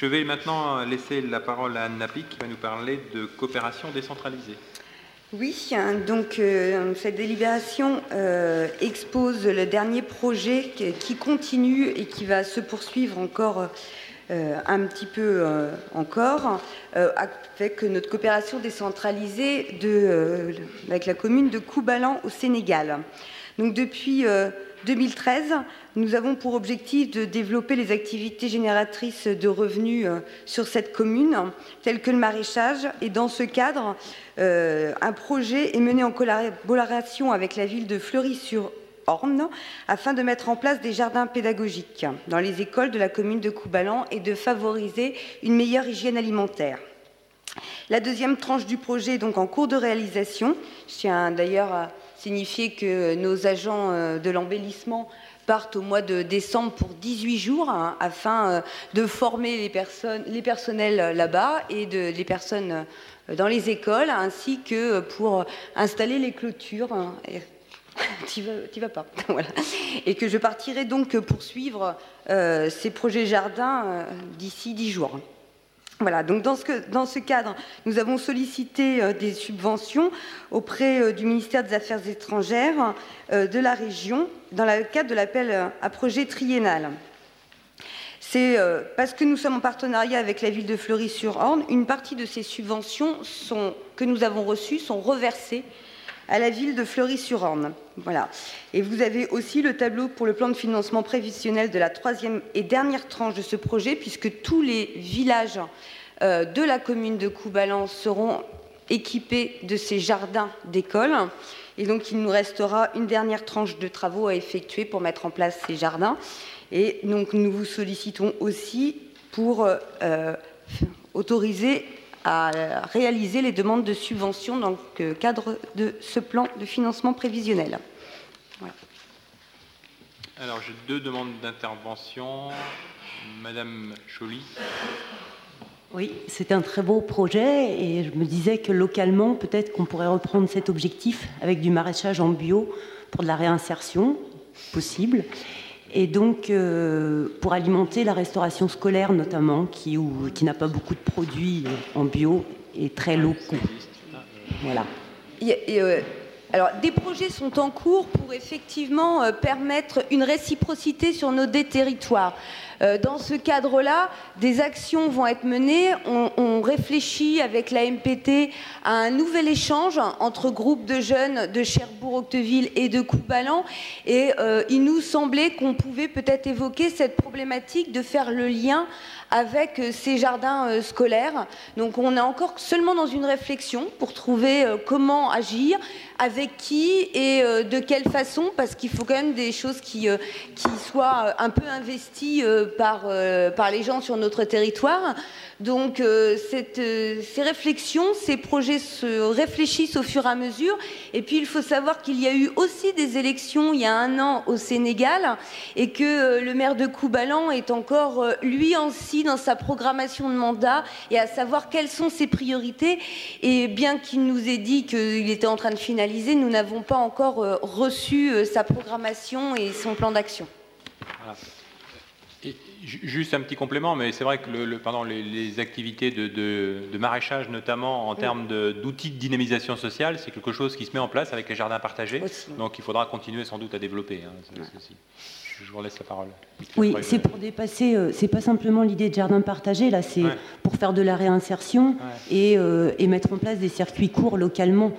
Je vais maintenant laisser la parole à Anne Nappi qui va nous parler de coopération décentralisée. Oui, donc cette délibération expose le dernier projet qui continue et qui va se poursuivre encore un petit peu encore avec notre coopération décentralisée avec la commune de Koubalan au Sénégal. Donc depuis 2013, nous avons pour objectif de développer les activités génératrices de revenus sur cette commune, telles que le maraîchage. Et dans ce cadre, un projet est mené en collaboration avec la ville de Fleury-sur-Orne afin de mettre en place des jardins pédagogiques dans les écoles de la commune de Koubalan et de favoriser une meilleure hygiène alimentaire. La deuxième tranche du projet est donc en cours de réalisation. Je tiens d'ailleurs à signifier que nos agents de l'embellissement partent au mois de décembre pour 18 jours afin de former les personnels là-bas et les personnes dans les écoles, ainsi que pour installer les clôtures. T'y vas pas. Voilà. Et que je partirai donc poursuivre ces projets jardins d'ici 10 jours. Voilà, donc dans ce cadre, nous avons sollicité des subventions auprès du ministère des Affaires étrangères de la région dans le cadre de l'appel à projet triennal. C'est parce que nous sommes en partenariat avec la ville de Fleury-sur-Orne, une partie de ces subventions que nous avons reçues sont reversées à la ville de Fleury-sur-Orne. Voilà. Et vous avez aussi le tableau pour le plan de financement prévisionnel de la troisième et dernière tranche de ce projet, puisque tous les villages de la commune de Koubalan seront équipés de ces jardins d'école. Et donc, il nous restera une dernière tranche de travaux à effectuer pour mettre en place ces jardins. Et donc, nous vous sollicitons aussi pour autoriser à réaliser les demandes de subventions dans le cadre de ce plan de financement prévisionnel. Voilà. Alors, j'ai deux demandes d'intervention. Madame Choly. Oui, c'est un très beau projet et je me disais que localement, peut-être qu'on pourrait reprendre cet objectif avec du maraîchage en bio pour de la réinsertion possible. Et donc, pour alimenter la restauration scolaire notamment, qui n'a pas beaucoup de produits en bio et très locaux. Voilà. Alors, des projets sont en cours pour effectivement permettre une réciprocité sur nos deux territoires. Dans ce cadre-là, des actions vont être menées. On réfléchit avec la MPT à un nouvel échange entre groupes de jeunes de Cherbourg-Octeville et de Koubalan. Et il nous semblait qu'on pouvait peut-être évoquer cette problématique de faire le lien avec ces jardins scolaires. Donc on est encore seulement dans une réflexion pour trouver comment agir, avec qui et de quelle façon, parce qu'il faut quand même des choses qui soient un peu investies par les gens sur notre territoire. Donc ces réflexions, ces projets se réfléchissent au fur et à mesure. Et puis il faut savoir qu'il y a eu aussi des élections il y a 1 an au Sénégal et que le maire de Koubalan est encore lui aussi dans sa programmation de mandat et à savoir quelles sont ses priorités. Et bien qu'il nous ait dit qu'il était en train de finaliser, nous n'avons pas encore reçu sa programmation et son plan d'action. Voilà. Et juste un petit complément, mais c'est vrai que pendant les activités de maraîchage, notamment en termes d'outils de dynamisation sociale, c'est quelque chose qui se met en place avec les jardins partagés. Aussi. Donc il faudra continuer sans doute à développer. Je vous laisse la parole. Oui, c'est pour dépasser, c'est pas simplement l'idée de jardin partagé, là, c'est pour faire de la réinsertion et mettre en place des circuits courts localement.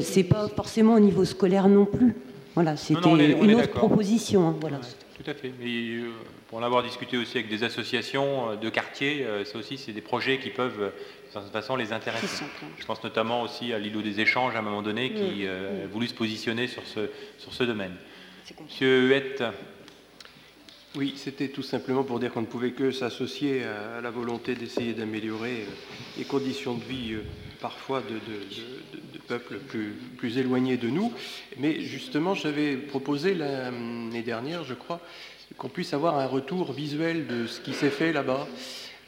C'est pas forcément au niveau scolaire non plus. Voilà, c'était une autre proposition. Hein, voilà. Tout à fait. Mais pour en avoir discuté aussi avec des associations de quartier, ça aussi, c'est des projets qui peuvent, de toute façon, les intéresser. Je pense notamment aussi à l'îlot des échanges, à un moment donné, qui a voulu se positionner sur ce domaine. Monsieur Huette. Oui, c'était tout simplement pour dire qu'on ne pouvait que s'associer à la volonté d'essayer d'améliorer les conditions de vie parfois de peuples plus éloignés de nous. Mais justement, j'avais proposé l'année dernière, je crois, qu'on puisse avoir un retour visuel de ce qui s'est fait là-bas.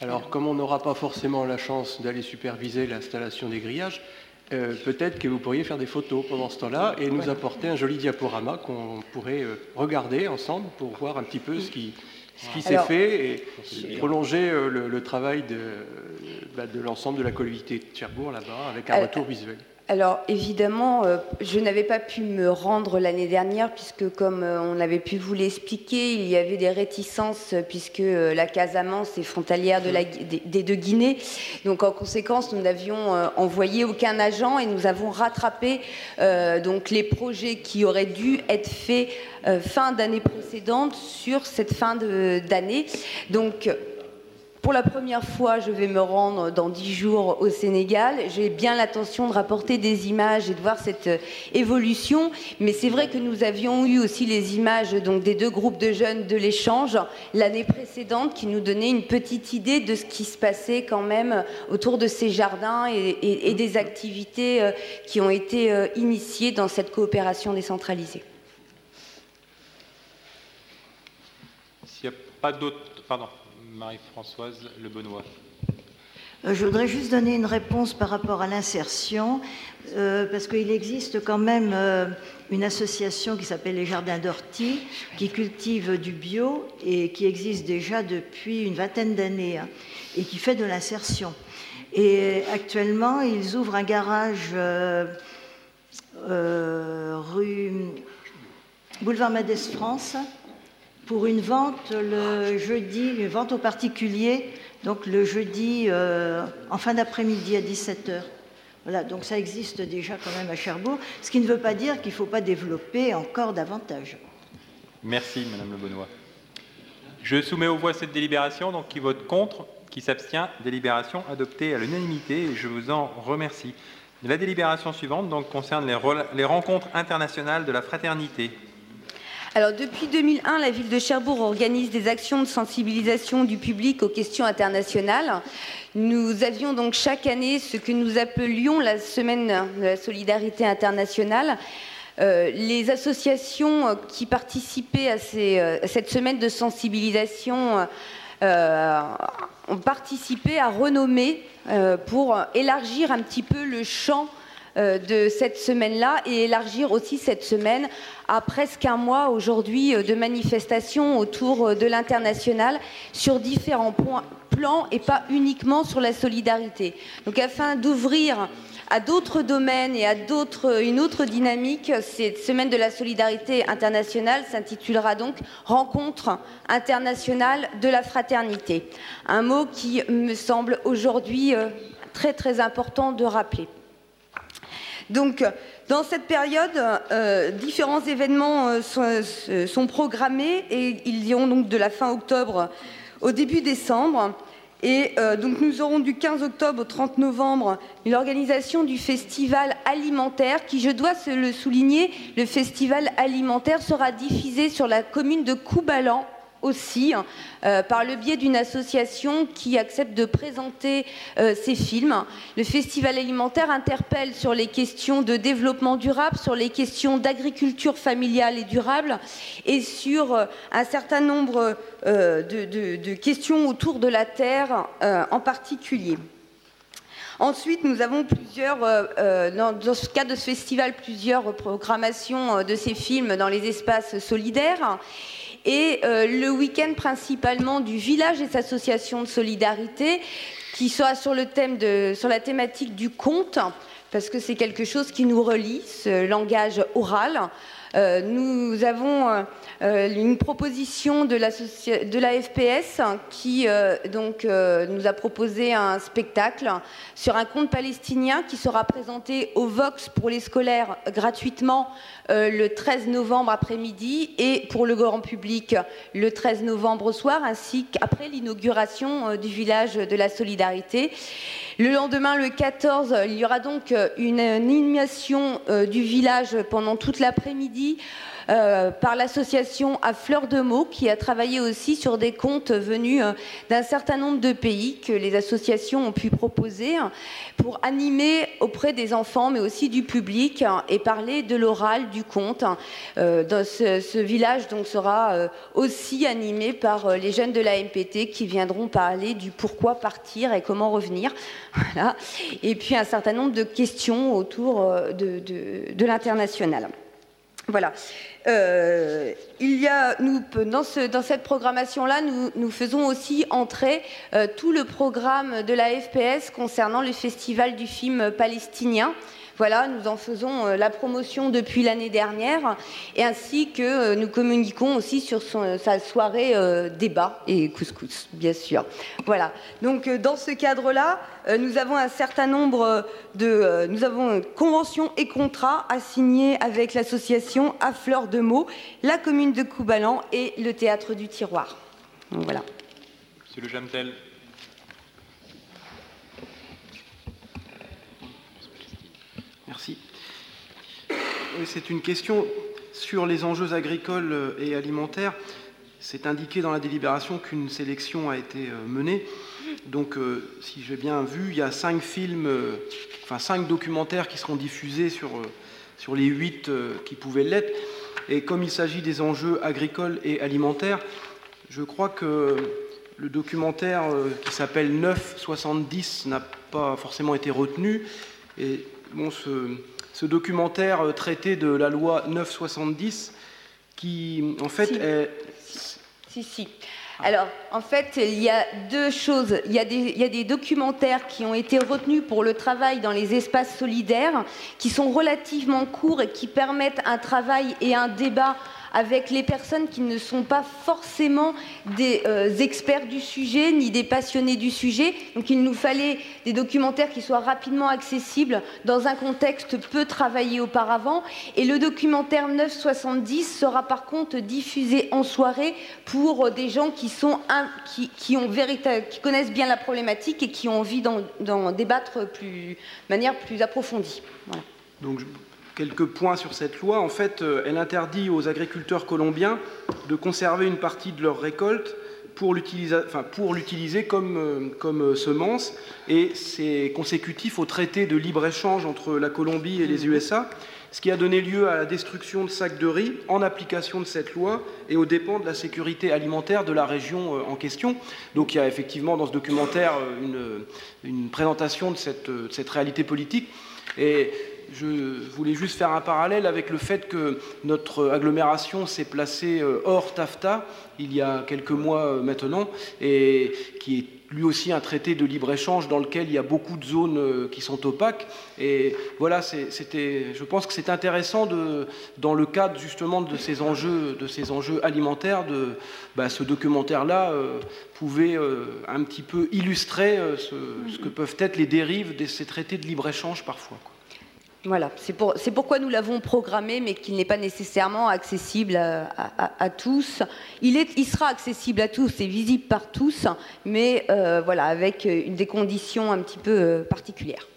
Alors, comme on n'aura pas forcément la chance d'aller superviser l'installation des grillages, peut-être que vous pourriez faire des photos pendant ce temps-là et nous apporter un joli diaporama qu'on pourrait regarder ensemble pour voir un petit peu ce ce qui s'est fait et prolonger le travail de l'ensemble de la collectivité de Cherbourg là-bas avec un retour visuel. Alors évidemment, je n'avais pas pu me rendre l'année dernière puisque comme on avait pu vous l'expliquer, il y avait des réticences puisque la Casamance est frontalière des deux Guinées. Donc en conséquence, nous n'avions envoyé aucun agent et nous avons rattrapé donc les projets qui auraient dû être faits fin d'année précédente sur cette fin d'année. Donc pour la première fois, je vais me rendre dans 10 jours au Sénégal. J'ai bien l'intention de rapporter des images et de voir cette évolution. Mais c'est vrai que nous avions eu aussi les images donc, des deux groupes de jeunes de l'échange l'année précédente qui nous donnaient une petite idée de ce qui se passait quand même autour de ces jardins et des activités qui ont été initiées dans cette coopération décentralisée. S'il n'y a pas d'autres... Pardon. Marie-Françoise Le Benoît. Je voudrais juste donner une réponse par rapport à l'insertion, parce qu'il existe quand même une association qui s'appelle les Jardins d'Ortie, qui cultive du bio et qui existe déjà depuis une vingtaine d'années, et qui fait de l'insertion. Et actuellement, ils ouvrent un garage rue Boulevard Madès France, pour une vente le jeudi, une vente aux particuliers, donc le jeudi en fin d'après-midi à 17h. Voilà, donc ça existe déjà quand même à Cherbourg, ce qui ne veut pas dire qu'il ne faut pas développer encore davantage. Merci Madame Le Benoît. Je soumets aux voix cette délibération, donc qui vote contre, qui s'abstient, délibération adoptée à l'unanimité, et je vous en remercie. La délibération suivante donc, concerne les rencontres internationales de la fraternité. Alors, depuis 2001, la ville de Cherbourg organise des actions de sensibilisation du public aux questions internationales. Nous avions donc chaque année ce que nous appelions la semaine de la solidarité internationale. Les associations qui participaient à cette semaine de sensibilisation ont participé à renommer pour élargir un petit peu le champ de cette semaine-là et élargir aussi cette semaine à presque un mois aujourd'hui de manifestations autour de l'international sur différents plans et pas uniquement sur la solidarité. Donc afin d'ouvrir à d'autres domaines et à une autre dynamique, cette semaine de la solidarité internationale s'intitulera donc Rencontre internationale de la fraternité. Un mot qui me semble aujourd'hui très très important de rappeler. Donc, dans cette période, différents événements sont programmés et ils iront donc de la fin octobre au début décembre. Et donc nous aurons du 15 octobre au 30 novembre l'organisation du festival alimentaire qui, je dois le souligner, le festival alimentaire sera diffusé sur la commune de Coubalan aussi, par le biais d'une association qui accepte de présenter ces films. Le festival alimentaire interpelle sur les questions de développement durable, sur les questions d'agriculture familiale et durable, et sur un certain nombre de questions autour de la terre en particulier. Ensuite, nous avons dans ce cadre de ce festival, plusieurs programmations de ces films dans les espaces solidaires. Et le week-end principalement du village des associations de solidarité qui sera sur la thématique du conte, parce que c'est quelque chose qui nous relie, ce langage oral. Nous avons une proposition de la FPS qui nous a proposé un spectacle sur un conte palestinien qui sera présenté au Vox pour les scolaires gratuitement le 13 novembre après-midi et pour le grand public le 13 novembre au soir, ainsi qu'après l'inauguration du village de la solidarité. Le lendemain, le 14, il y aura donc une animation du village pendant toute l'après-midi par l'association À Fleur de Meaux qui a travaillé aussi sur des contes venus d'un certain nombre de pays que les associations ont pu proposer pour animer auprès des enfants mais aussi du public et parler de l'oral, du conte. Ce village donc sera aussi animé par les jeunes de la MPT qui viendront parler du pourquoi partir et comment revenir. Voilà. Et puis un certain nombre de questions autour de l'international. Voilà. Dans cette programmation-là, nous faisons aussi entrer tout le programme de la FPS concernant le festival du film palestinien. Voilà, nous en faisons la promotion depuis l'année dernière, et ainsi que nous communiquons aussi sur sa soirée débat et couscous, bien sûr. Voilà. Donc, dans ce cadre-là, nous avons un certain nombre nous avons conventions et contrats à signer avec l'association À Fleur de Meaux, la commune de Coubalan et le théâtre du Tiroir. Donc, voilà. Monsieur Le Jamtel. Merci. Oui, c'est une question sur les enjeux agricoles et alimentaires. C'est indiqué dans la délibération qu'une sélection a été menée. Donc, si j'ai bien vu, il y a 5 films, 5 documentaires qui seront diffusés sur les 8 qui pouvaient l'être. Et comme il s'agit des enjeux agricoles et alimentaires, je crois que le documentaire qui s'appelle 9-70 n'a pas forcément été retenu. Et bon, ce documentaire traitait de la loi 9-70 qui, en fait, est... Si. Alors, en fait, il y a deux choses. Il y a des documentaires qui ont été retenus pour le travail dans les espaces solidaires, qui sont relativement courts et qui permettent un travail et un débat avec les personnes qui ne sont pas forcément des experts du sujet, ni des passionnés du sujet. Donc il nous fallait des documentaires qui soient rapidement accessibles dans un contexte peu travaillé auparavant. Et le documentaire 9-70 sera par contre diffusé en soirée pour des gens qui connaissent bien la problématique et qui ont envie d'en débattre de manière plus approfondie. Voilà. Donc, quelques points sur cette loi. En fait, elle interdit aux agriculteurs colombiens de conserver une partie de leur récolte pour l'utiliser comme semence, et c'est consécutif au traité de libre-échange entre la Colombie et les USA, ce qui a donné lieu à la destruction de sacs de riz en application de cette loi et aux dépens de la sécurité alimentaire de la région en question. Donc il y a effectivement dans ce documentaire une présentation de cette réalité politique. Et je voulais juste faire un parallèle avec le fait que notre agglomération s'est placée hors TAFTA il y a quelques mois maintenant, et qui est lui aussi un traité de libre-échange dans lequel il y a beaucoup de zones qui sont opaques. Et voilà, je pense que c'est intéressant dans le cadre justement de ces enjeux alimentaires, ce documentaire-là pouvait un petit peu illustrer ce que peuvent être les dérives de ces traités de libre-échange parfois, quoi. Voilà, c'est pourquoi nous l'avons programmé, mais qu'il n'est pas nécessairement accessible à tous. Il sera accessible à tous et visible par tous, mais voilà, avec des conditions un petit peu particulières.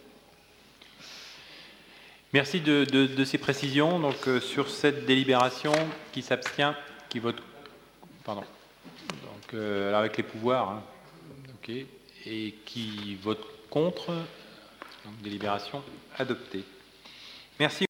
Merci de ces précisions. Donc, sur cette délibération, qui s'abstient, qui vote... Pardon. Donc, avec les pouvoirs, hein. OK. Et qui vote contre. Donc, délibération adoptée. Merci.